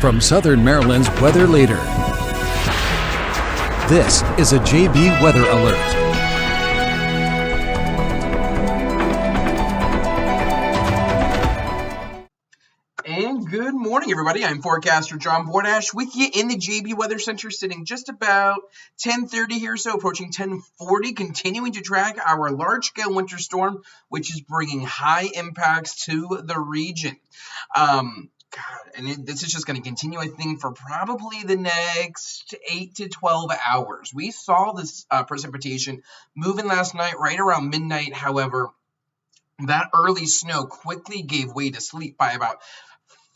from Southern Maryland's weather leader. This is a JB Weather Alert. And good morning, everybody. I'm forecaster John Bordash with you in the JB Weather Center, sitting just about 10:30 here, so approaching 10:40, continuing to track our large-scale winter storm, which is bringing high impacts to the region. This is just going to continue, I think, for probably the next 8 to 12 hours. We saw this precipitation moving last night right around midnight. However, that early snow quickly gave way to sleet by about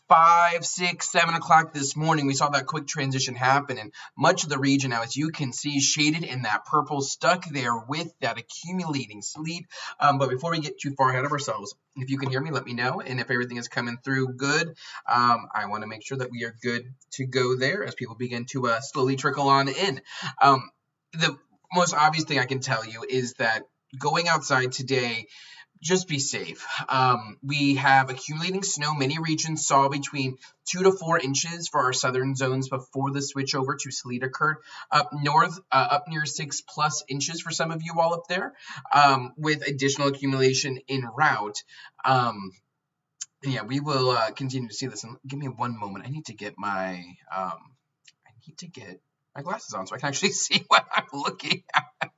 5, 6, 7 o'clock this morning. We saw that quick transition happen, and much of the region now, as you can see, shaded in that purple, stuck there with that accumulating sleet. But before we get too far ahead of ourselves, if you can hear me, let me know. And if everything is coming through good, I want to make sure that we are good to go there as people begin to slowly trickle on in. The most obvious thing I can tell you is that going outside today, just be safe. We have accumulating snow. Many regions saw between 2 to 4 inches for our southern zones before the switch over to sleet occurred. Up north, up near 6+ inches for some of you all up there, with additional accumulation en route. Yeah, we will continue to see this. And give me one moment. I need to get my glasses on so I can actually see what I'm looking at.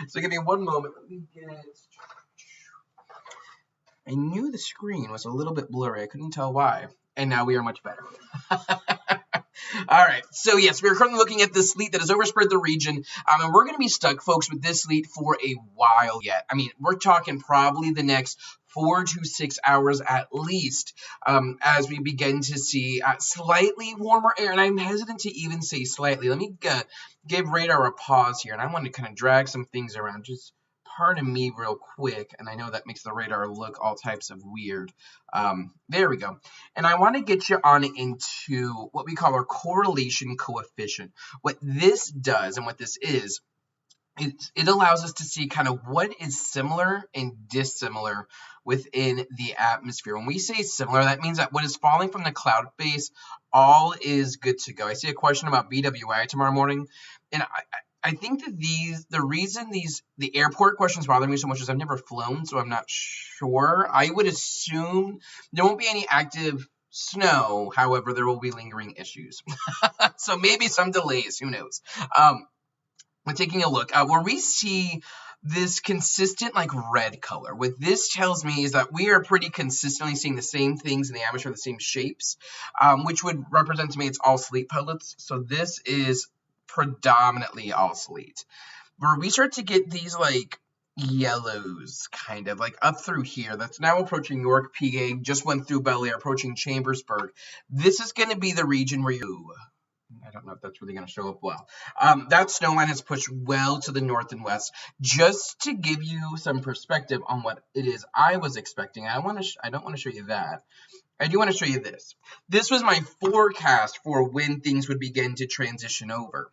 So give me one moment. Let me get it. I knew the screen was a little bit blurry. I couldn't tell why. And now we are much better. All right. So, yes, we're currently looking at this sleet that has overspread the region. And we're going to be stuck, folks, with this sleet for a while yet. I mean, we're talking probably the next 4 to 6 hours at least, as we begin to see slightly warmer air. And I'm hesitant to even say slightly. Let me give radar a pause here. And I want to kind of drag some things around. Just pardon me real quick, and I know that makes the radar look all types of weird. There we go. And I want to get you on into what we call our correlation coefficient. What this does and what this is, it allows us to see kind of what is similar and dissimilar within the atmosphere. When we say similar, that means that what is falling from the cloud base, all is good to go. I see a question about BWI tomorrow morning, and I think that the airport questions bother me so much as I've never flown, so I'm not sure. I would assume there won't be any active snow. However, there will be lingering issues. So maybe some delays, who knows? We're taking a look where we see this consistent like red color. What this tells me is that we are pretty consistently seeing the same things in the atmosphere, the same shapes, which would represent to me it's all sleet pellets. So this is predominantly all sleet. Where we start to get these like yellows kind of like up through here, that's now approaching York, PA, just went through Bel Air, approaching Chambersburg. This is going to be the region where I don't know if that's really going to show up well. That snow line has pushed well to the north and west. Just to give you some perspective on what it is I was expecting, I don't want to show you that. I do want to show you this. This was my forecast for when things would begin to transition over.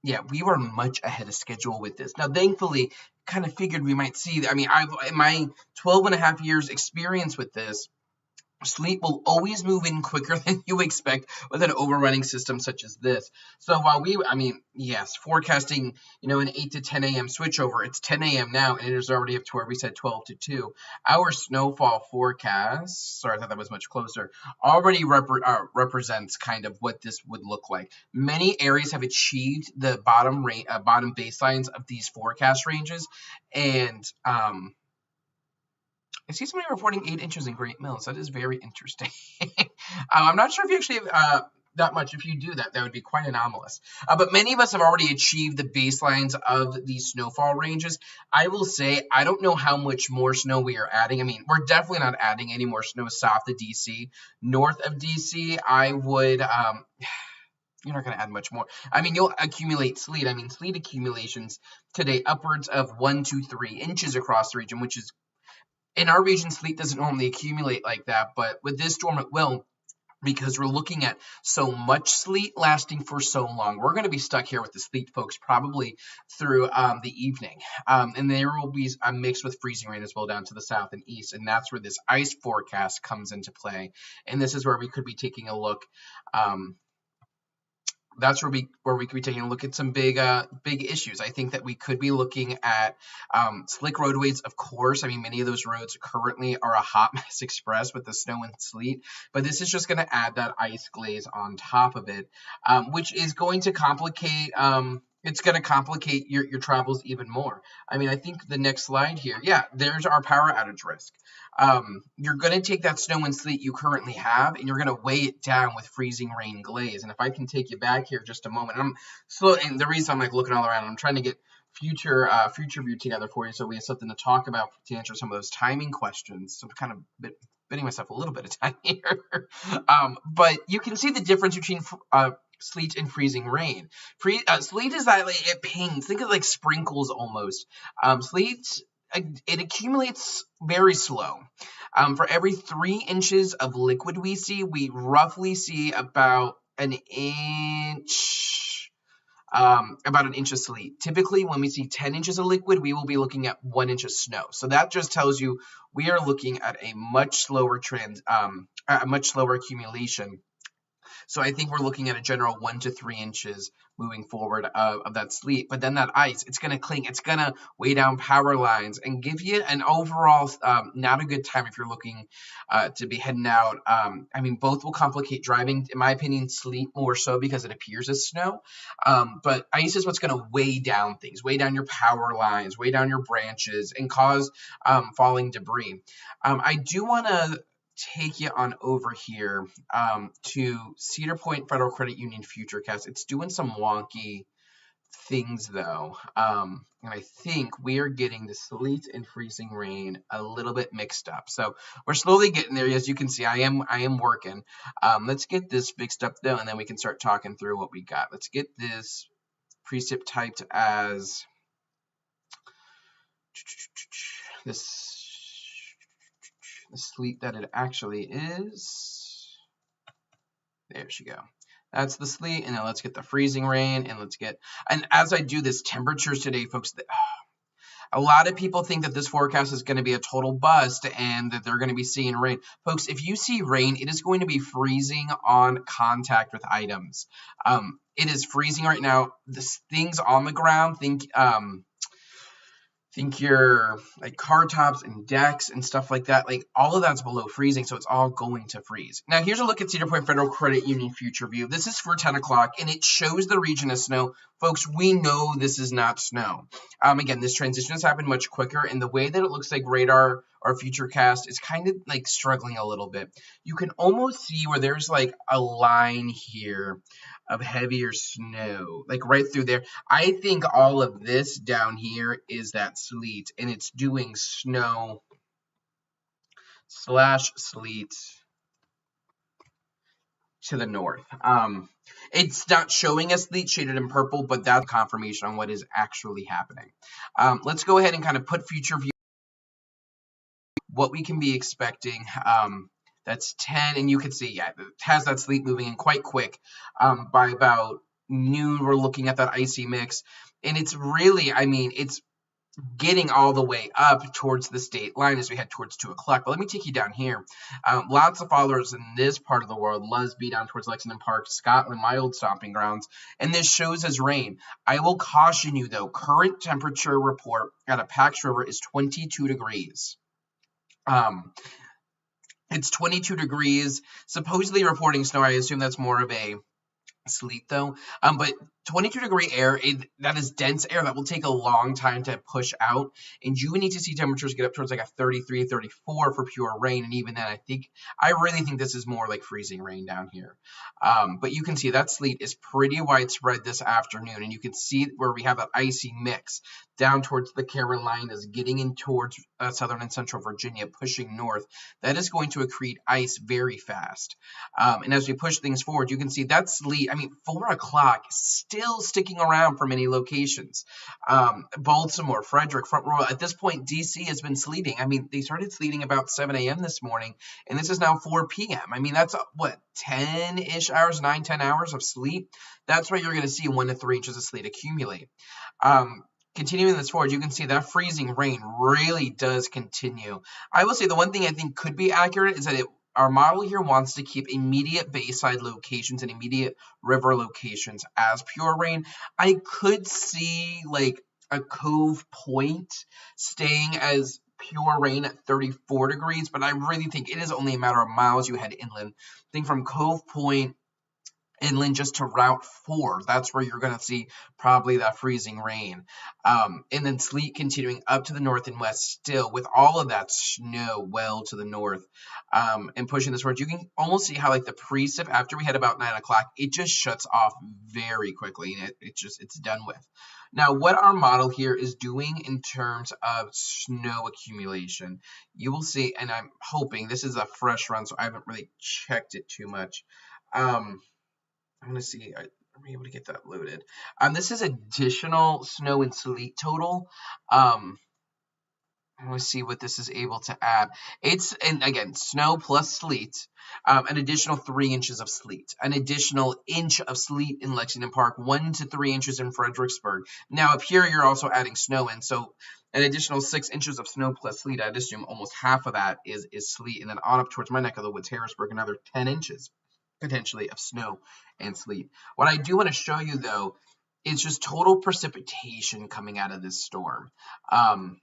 Yeah, we were much ahead of schedule with this. Now, thankfully, kind of figured we might see, in my 12 and a half years experience with this, sleet will always move in quicker than you expect with an overrunning system such as this. So while forecasting, an 8 to 10 a.m. switchover, it's 10 a.m. now, and it is already up to where we said 12 to 2. Our snowfall forecast, sorry, I thought that was much closer, already represents kind of what this would look like. Many areas have achieved the bottom baselines of these forecast ranges, and I see somebody reporting 8 inches in Great Mills. That is very interesting. I'm not sure if you actually have that much. If you do that, that would be quite anomalous. But many of us have already achieved the baselines of these snowfall ranges. I will say, I don't know how much more snow we are adding. I mean, we're definitely not adding any more snow south of D.C. North of D.C., I would... you're not going to add much more. I mean, you'll accumulate sleet. I mean, sleet accumulations today upwards of 1 to 3 inches across the region, which is... In our region, sleet doesn't normally accumulate like that, but with this storm, it will. because we're looking at so much sleet lasting for so long. We're going to be stuck here with the sleet, folks, probably through the evening. And there will be a mix with freezing rain as well down to the south and east. And that's where this ice forecast comes into play. And this is where we could be taking a look. That's where we could be taking a look at some big issues. I think that we could be looking at slick roadways, of course. I mean, many of those roads currently are a hot mess express with the snow and sleet, but this is just going to add that ice glaze on top of it, which is going to complicate it's going to complicate your travels even more. I mean, I think the next slide here, yeah, there's our power outage risk. You're going to take that snow and sleet you currently have, and you're going to weigh it down with freezing rain glaze. And if I can take you back here just a moment, I'm slow. And the reason I'm like looking all around, I'm trying to get Futureview together for you, so we have something to talk about to answer some of those timing questions. So I'm kind of bidding myself a little bit of time here. But you can see the difference between sleet and freezing rain. Sleet is that like, it pings. Think of like sprinkles almost. Sleet, it accumulates very slow. For every 3 inches of liquid we see, we roughly see about an inch of sleet. Typically, when we see 10 inches of liquid, we will be looking at 1 inch of snow. So that just tells you we are looking at a much slower accumulation. So I think we're looking at a general 1 to 3 inches moving forward of that sleet. But then that ice, it's going to cling. It's going to weigh down power lines and give you an overall not a good time if you're looking to be heading out. I mean, both will complicate driving. In my opinion, sleet more so because it appears as snow. But ice is what's going to weigh down things, weigh down your power lines, weigh down your branches, and cause falling debris. I do want to take you on over here to Cedar Point Federal Credit Union Futurecast. It's doing some wonky things though, and I think we are getting the sleet and freezing rain a little bit mixed up. So we're slowly getting there. As you can see, I am working. Let's get this fixed up though, and then we can start talking through what we got. Let's get this precip typed as this. The sleet that it actually is. There she go. That's the sleet, and now let's get the freezing rain, and as I do this, temperatures today, folks, a lot of people think that this forecast is going to be a total bust and that they're going to be seeing rain. Folks, if you see rain, it is going to be freezing on contact with items. It is freezing right now. The things on the ground, think your like car tops and decks and stuff like that, like all of that's below freezing, so it's all going to freeze. Now here's a look at Cedar Point Federal Credit Union Futureview. This is for 10 o'clock and it shows the region as snow. Folks, we know this is not snow. Again, this transition has happened much quicker, and the way that it looks like radar or Futurecast is kind of like struggling a little bit. You can almost see where there's like a line here of heavier snow, like right through there. I think all of this down here is that sleet, and it's doing snow / sleet to the north. It's not showing us sleet shaded in purple, but that's confirmation on what is actually happening. Let's go ahead and kind of put Futureview, what we can be expecting. That's 10, and you can see, yeah, it has that sleet moving in quite quick. By about noon, we're looking at that icy mix, and it's really, I mean, it's getting all the way up towards the state line as we head towards 2 o'clock. But let me take you down here. Lots of followers in this part of the world, Lusby down towards Lexington Park, Scotland, my old stomping grounds, and this shows as rain. I will caution you, though, current temperature report at a Pax River is 22 degrees. It's 22 degrees, supposedly reporting snow. I assume that's more of a sleet though. But 22-degree air, that is dense air that will take a long time to push out, and you need to see temperatures get up towards like a 33, 34 for pure rain, and even then I really think this is more like freezing rain down here. But you can see that sleet is pretty widespread this afternoon, and you can see where we have that icy mix down towards the Carolinas, getting in towards southern and central Virginia, pushing north. That is going to accrete ice very fast. And as we push things forward, you can see that sleet, I mean, 4 o'clock, still sticking around for many locations. Baltimore, Frederick, Front Royal. At this point, DC has been sleeting. I mean, they started sleeting about 7 a.m. this morning, and this is now 4 p.m. I mean, that's what, 10-ish hours, 9-10 hours of sleet. That's where you're going to see 1 to 3 inches of sleet accumulate. Continuing this forward, you can see that freezing rain really does continue. I will say the one thing I think could be accurate is that our model here wants to keep immediate bayside locations and immediate river locations as pure rain. I could see like a Cove Point staying as pure rain at 34 degrees, but I really think it is only a matter of miles you head inland. I think from Cove Point inland just to Route 4, that's where you're going to see probably that freezing rain. And then sleet continuing up to the north and west still with all of that snow well to the north, and pushing this forward. You can almost see how like the precip after we hit about 9 o'clock, it just shuts off very quickly and it's done with. Now, what our model here is doing in terms of snow accumulation, you will see, and I'm hoping this is a fresh run, so I haven't really checked it too much. I'm going to see, are we able to get that loaded? This is additional snow and sleet total. I'm going to see what this is able to add. It's, and again, snow plus sleet, an additional 3 inches of sleet, an additional inch of sleet in Lexington Park, 1 to 3 inches in Fredericksburg. Now, up here, you're also adding snow in, so an additional 6 inches of snow plus sleet. I'd assume almost half of that is sleet, and then on up towards my neck of the woods, Harrisburg, another 10 inches. Potentially of snow and sleet. What I do want to show you though is just total precipitation coming out of this storm. All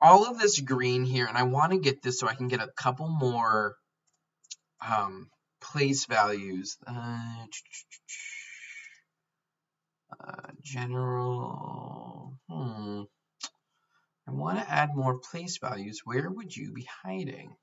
of this green here, and I want to get this so I can get a couple more place values. General. I want to add more place values. Where would you be hiding?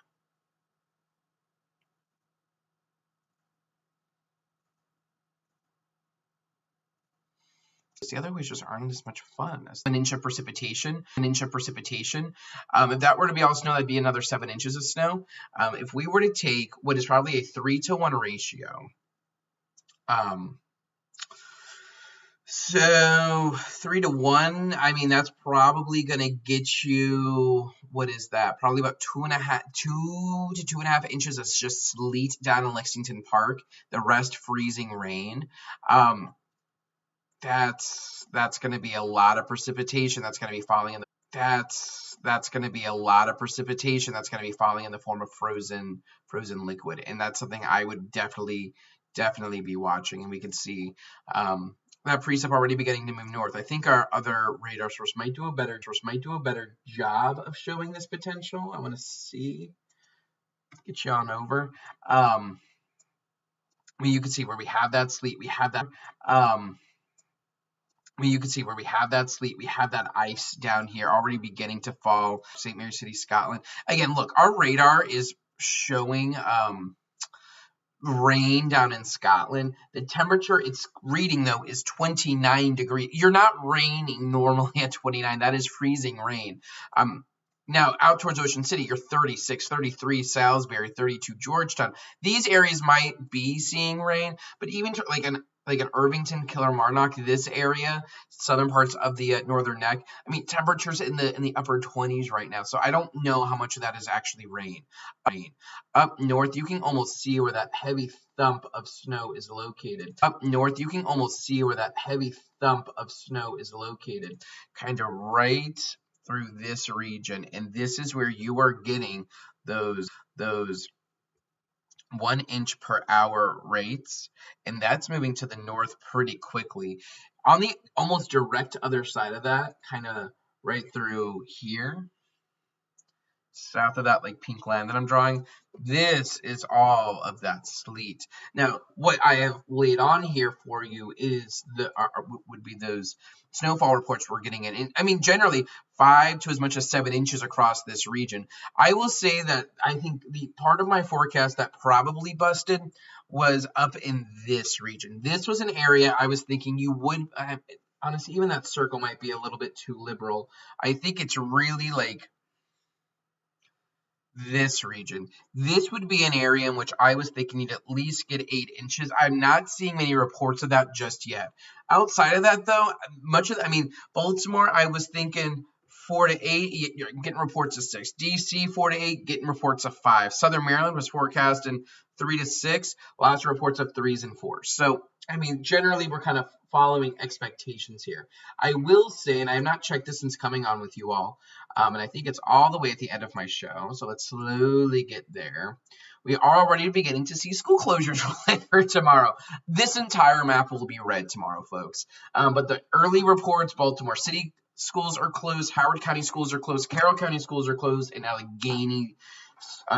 The other ways just aren't as much fun as an inch of precipitation. If that were to be all snow, that'd be another 7 inches of snow. If we were to take what is probably a 3-to-1 ratio, so 3-to-1, I mean, that's probably going to get you, what is that? Probably about 2 to 2.5 inches of just sleet down in Lexington Park. The rest freezing rain. That's going to be a lot of precipitation. That's going to be falling in the that's going to be a lot of precipitation. That's going to be falling in the form of frozen liquid, and that's something I would definitely be watching. And we can see that precip already beginning to move north. I think our other radar source might do a better job of showing this potential. I want to see, get you on over. I mean, you can see where we have that sleet. We have that. You can see where we have that sleet, we have that ice down here already beginning to fall. St. Mary City, Scotland. Again, look, our radar is showing rain down in Scotland. The temperature it's reading, though, is 29 degrees. You're not raining normally at 29. That is freezing rain. Now, out towards Ocean City, you're 36, 33 Salisbury, 32 Georgetown. These areas might be seeing rain, but even like an Irvington, Kilmarnock, this area, southern parts of the northern neck, I mean, temperatures in the upper 20s right now. So I don't know how much of that is actually rain. Up north, you can almost see where that heavy thump of snow is located. Kind of right through this region, and this is where you are getting those 1 inch per hour rates, and that's moving to the north pretty quickly. On the almost direct other side of that, kind of right through here, south of that like pink line that I'm drawing, this is all of that sleet. Now, what I have laid on here for you is would be those snowfall reports we're getting in. And I mean, generally 5 to as much as 7 inches across this region. I will say that I think the part of my forecast that probably busted was up in this region. This was an area I was thinking you would, honestly, even that circle might be a little bit too liberal. I think it's really like this region. This would be an area in which I was thinking you'd at least get 8 inches. I'm not seeing many reports of that just yet. Outside of that, though, Baltimore, I was thinking 4 to 8, you're getting reports of 6. DC, 4 to 8, getting reports of 5. Southern Maryland was forecasting 3 to 6, lots of reports of 3s and 4s. So, generally, we're kind of following expectations here. I will say, and I have not checked this since coming on with you all, and I think it's all the way at the end of my show, so let's slowly get there. We are already beginning to see school closures for tomorrow. This entire map will be red tomorrow, folks. But the early reports, Baltimore City schools are closed, Howard County schools are closed, Carroll County schools are closed, and Allegheny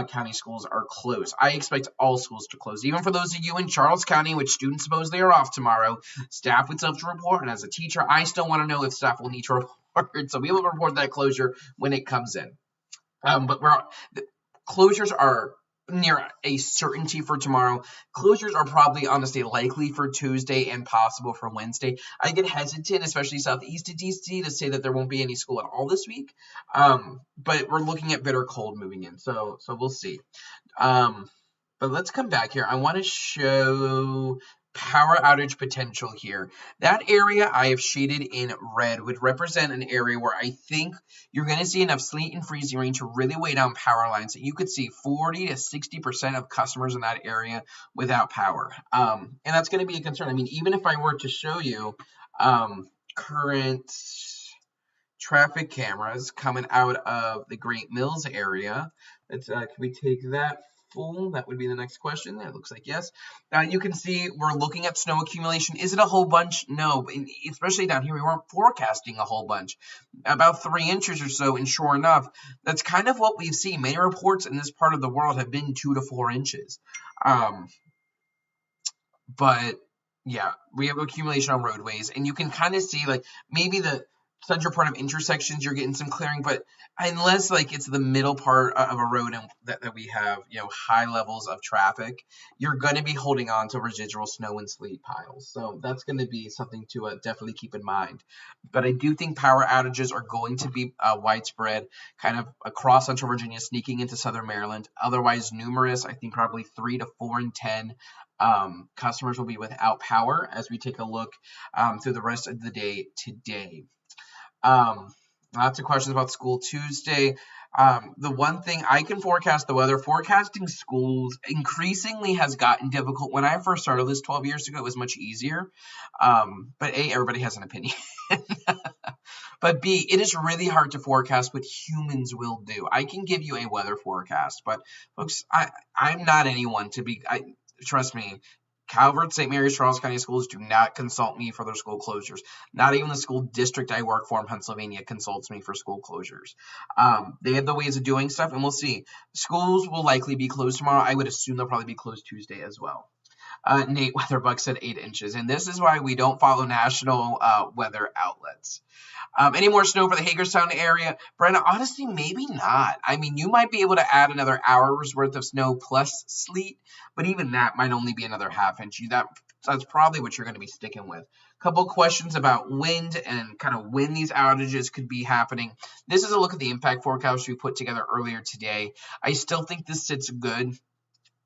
County schools are closed. I expect all schools to close. Even for those of you in Charles County, which students supposedly are off tomorrow, staff would still have to report. And as a teacher, I still want to know if staff will need to report. So we will report that closure when it comes in. But closures are near a certainty for tomorrow. Closures are probably, honestly, likely for Tuesday and possible for Wednesday. I get hesitant, especially southeast of DC, to say that there won't be any school at all this week. But we're looking at bitter cold moving in, so we'll see. But let's come back here. I want to show power outage potential here. That area I have shaded in red would represent an area where I think you're going to see enough sleet and freezing rain to really weigh down power lines that you could see 40 to 60% of customers in that area without power. And that's going to be a concern. Even if I were to show you current traffic cameras coming out of the Great Mills area, can we take that full? That would be the next question. It looks like yes. You can see we're looking at snow accumulation. Is it a whole bunch? No, especially down here, we weren't forecasting a whole bunch. About 3 inches or so, and sure enough, that's kind of what we've seen. Many reports in this part of the world have been 2 to 4 inches. But yeah, we have accumulation on roadways, and you can kind of see maybe the central part of intersections, you're getting some clearing, but unless it's the middle part of a road and that we have high levels of traffic, you're going to be holding on to residual snow and sleet piles. So that's going to be something to definitely keep in mind. But I do think power outages are going to be widespread, kind of across Central Virginia, sneaking into Southern Maryland. Otherwise numerous, I think probably 3 to 4 in 10 customers will be without power as we take a look through the rest of the day today. Lots of questions about school Tuesday. The one thing I can forecast the weather, forecasting schools increasingly has gotten difficult. When I first started this 12 years ago, it was much easier. But A, everybody has an opinion. But B, it is really hard to forecast what humans will do. I can give you a weather forecast, but folks, I'm not anyone to be, trust me, Calvert, St. Mary's, Charles County Schools do not consult me for their school closures. Not even the school district I work for in Pennsylvania consults me for school closures. They have the ways of doing stuff, and we'll see. Schools will likely be closed tomorrow. I would assume they'll probably be closed Tuesday as well. Nate Weatherbuck said 8 inches, and this is why we don't follow national weather outlets. Any more snow for the Hagerstown area? Brenda, honestly, maybe not. You might be able to add another hour's worth of snow plus sleet, but even that might only be another half inch. That's probably what you're going to be sticking with. A couple questions about wind and kind of when these outages could be happening. This is a look at the impact forecast we put together earlier today. I still think this sits good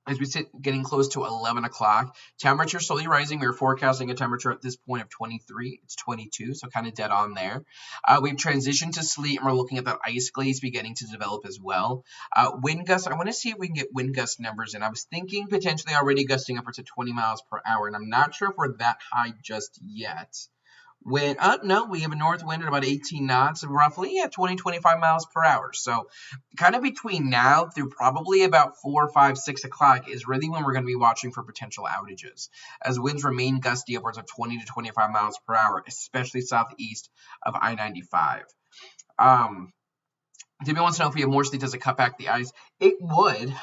as we sit getting close to 11 o'clock. Temperature slowly rising. We're forecasting a temperature at this point of 23. It's 22, so kind of dead on there. We've transitioned to sleet, and we're looking at that ice glaze beginning to develop as well. Wind gusts, I want to see if we can get wind gust numbers in. I was thinking potentially already gusting upwards of 20 miles per hour, and I'm not sure if we're that high just yet. No, we have a north wind at about 18 knots, roughly 20, 25 miles per hour. So kind of between now through probably about 4, 5, 6 o'clock is really when we're going to be watching for potential outages, as winds remain gusty upwards of 20 to 25 miles per hour, especially southeast of I-95. Debbie wants to know if we have more sleet, does it cut back the ice? It would.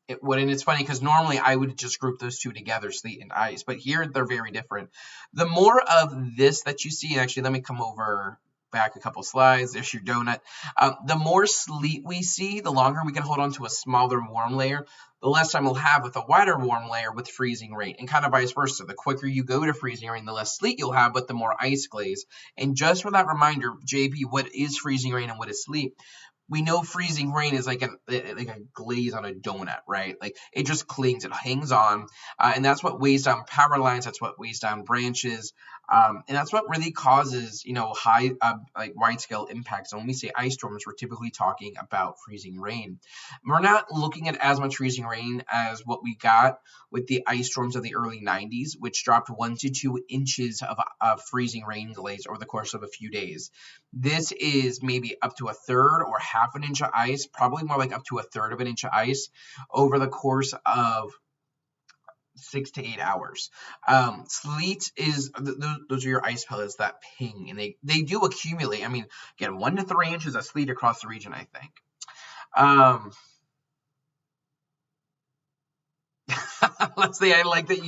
It would, and it's funny because normally I would just group those two together, sleet and ice, but here they're very different. The more of this that you see, actually, let me come over back a couple slides. There's your donut. The more sleet we see, the longer we can hold on to a smaller warm layer, the less time we'll have with a wider warm layer with freezing rain, and kind of vice versa. The quicker you go to freezing rain, the less sleet you'll have, but the more ice glaze. And just for that reminder, JP, what is freezing rain and what is sleet? we know freezing rain is like a glaze on a donut, right? Like it just clings, it hangs on, and that's what weighs down power lines. That's what weighs down branches, and that's what really causes, high, like wide scale impacts. And when we say ice storms, we're typically talking about freezing rain. We're not looking at as much freezing rain as what we got with the ice storms of the early 90s, which dropped 1 to 2 inches of freezing rain glaze over the course of a few days. This is maybe up to a third or half an inch of ice, probably more like up to a third of an inch of ice over the course of 6 to 8 hours. Sleet is, those are your ice pellets that ping, and they do accumulate. I mean, again, 1 to 3 inches of sleet across the region, I think. Let's say I like that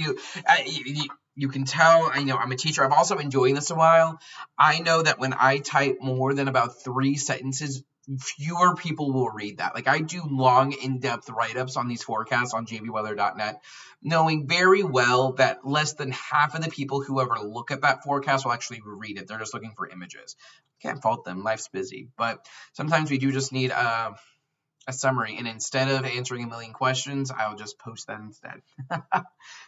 you can tell, I'm a teacher. I've also been doing this a while. I know that when I type more than about 3 sentences, fewer people will read that. Like I do long, in-depth write-ups on these forecasts on jbweather.net, knowing very well that less than half of the people who ever look at that forecast will actually read it. They're just looking for images. Can't fault them. Life's busy. But sometimes we do just need a summary, and instead of answering a million questions, I'll just post that instead. Do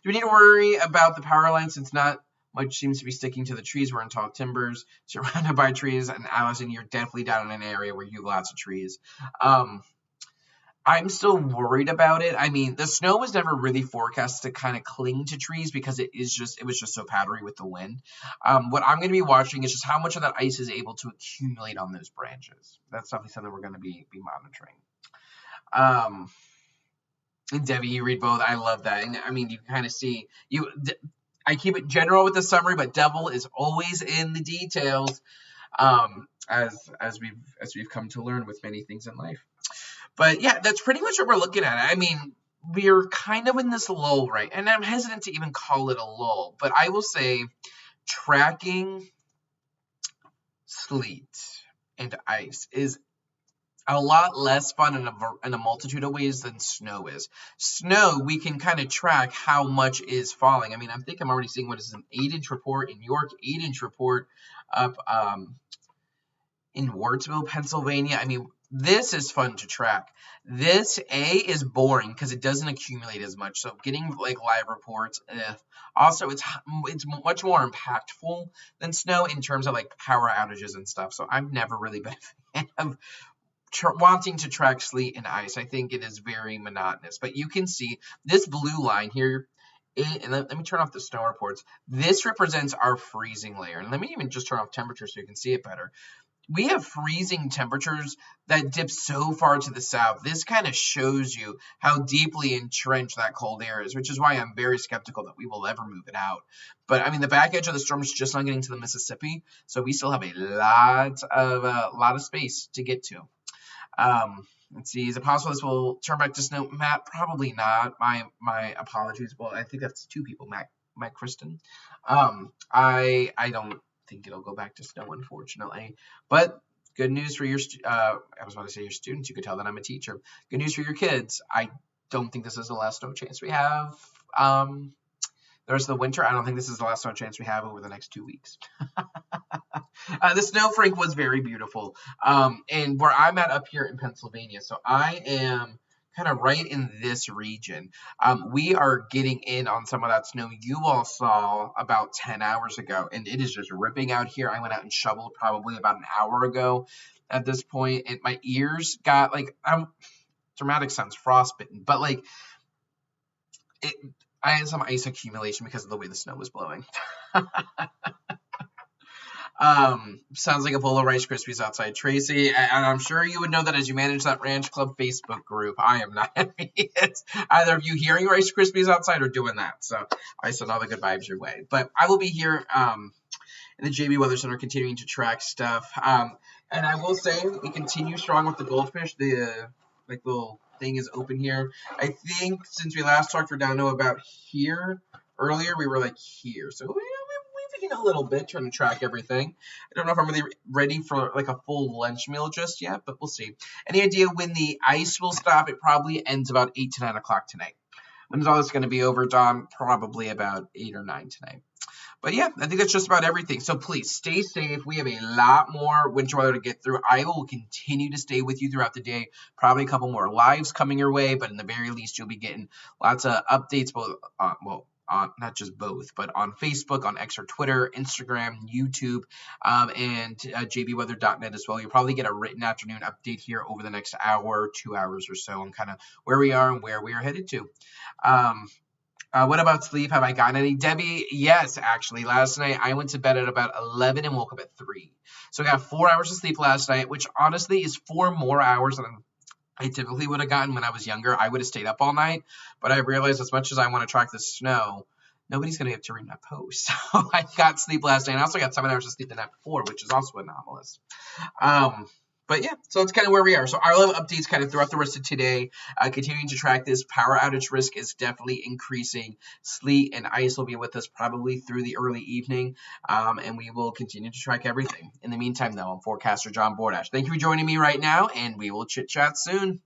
we need to worry about the power line since not much seems to be sticking to the trees? We're in tall timbers, surrounded by trees, and Allison, you're definitely down in an area where you have lots of trees. I'm still worried about it. I mean, the snow was never really forecast to kind of cling to trees because it was just so powdery with the wind. What I'm going to be watching is just how much of that ice is able to accumulate on those branches. That's definitely something we're going to be monitoring. And Debbie, you read both. I love that. And I mean, you kind of see I keep it general with the summary, but devil is always in the details, as we've come to learn with many things in life. But yeah, that's pretty much what we're looking at. I mean, we're kind of in this lull, right? And I'm hesitant to even call it a lull, but I will say tracking sleet and ice is a lot less fun in a multitude of ways than snow is. Snow, we can kind of track how much is falling. I mean, I think I'm already seeing what is an 8-inch report in York, 8-inch report up in Wardsville, Pennsylvania. I mean, this is fun to track. This is boring because it doesn't accumulate as much. So getting like live reports, also it's much more impactful than snow in terms of like power outages and stuff. So I've never really been a fan of wanting to track sleet and ice. I think it is very monotonous, but you can see this blue line here. And let me turn off the snow reports. This represents our freezing layer. And let me even just turn off temperature so you can see it better. We have freezing temperatures that dip so far to the south. This kind of shows you how deeply entrenched that cold air is, which is why I'm very skeptical that we will ever move it out. But I mean, the back edge of the storm is just not getting to the Mississippi, so we still have a lot of space to get to. Let's see. Is it possible this will turn back to snow? Matt, probably not. My apologies. Well, I think that's 2 people, Matt Kristen. I don't think it'll go back to snow, unfortunately. But good news for your I was about to say your students. You could tell that I'm a teacher. Good news for your kids. I don't think this is the last snow chance we have. The rest of the winter, I don't think this is the last snow chance we have over the next 2 weeks. The snow, Frank, was very beautiful. And where I'm at up here in Pennsylvania, so I am kind of right in this region. We are getting in on some of that snow you all saw about 10 hours ago, and it is just ripping out here. I went out and shoveled probably about an hour ago at this point, and my ears got like, dramatic sounds frostbitten, but like I had some ice accumulation because of the way the snow was blowing. Sounds like a bowl of Rice Krispies outside, Tracy. And I'm sure you would know that as you manage that Ranch Club Facebook group. I am not either of you hearing Rice Krispies outside or doing that. So I send all the good vibes your way. But I will be here in the JB Weather Center continuing to track stuff. And I will say we continue strong with the goldfish. The little thing is open here. I think since we last talked, we're down to about here. Earlier we were like here. So we've been a little bit trying to track everything. I don't know if I'm really ready for like a full lunch meal just yet, but we'll see. Any idea when the ice will stop? It probably ends about 8 to 9 o'clock tonight. When is all this going to be over, Don? Probably about 8 or 9 tonight. But yeah, I think that's just about everything. So please stay safe. We have a lot more winter weather to get through. I will continue to stay with you throughout the day. Probably a couple more lives coming your way, but in the very least, you'll be getting lots of updates, both not just both, but on Facebook, on X or Twitter, Instagram, YouTube, and jbweather.net as well. You'll probably get a written afternoon update here over the next hour, 2 hours or so on kind of where we are and where we are headed to. What about sleep? Have I gotten any? Debbie, yes, actually. Last night I went to bed at about 11 and woke up at 3. So I got 4 hours of sleep last night, which honestly is 4 more hours than I typically would have gotten when I was younger. I would have stayed up all night, but I realized as much as I want to track the snow, nobody's going to get to read my post. So I got sleep last night. And I also got 7 hours of sleep the night before, which is also anomalous. But yeah, so that's kind of where we are. So our level updates kind of throughout the rest of today, continuing to track this. Power outage risk is definitely increasing. Sleet and ice will be with us probably through the early evening, and we will continue to track everything. In the meantime, though, I'm forecaster John Bordash. Thank you for joining me right now, and we will chit-chat soon.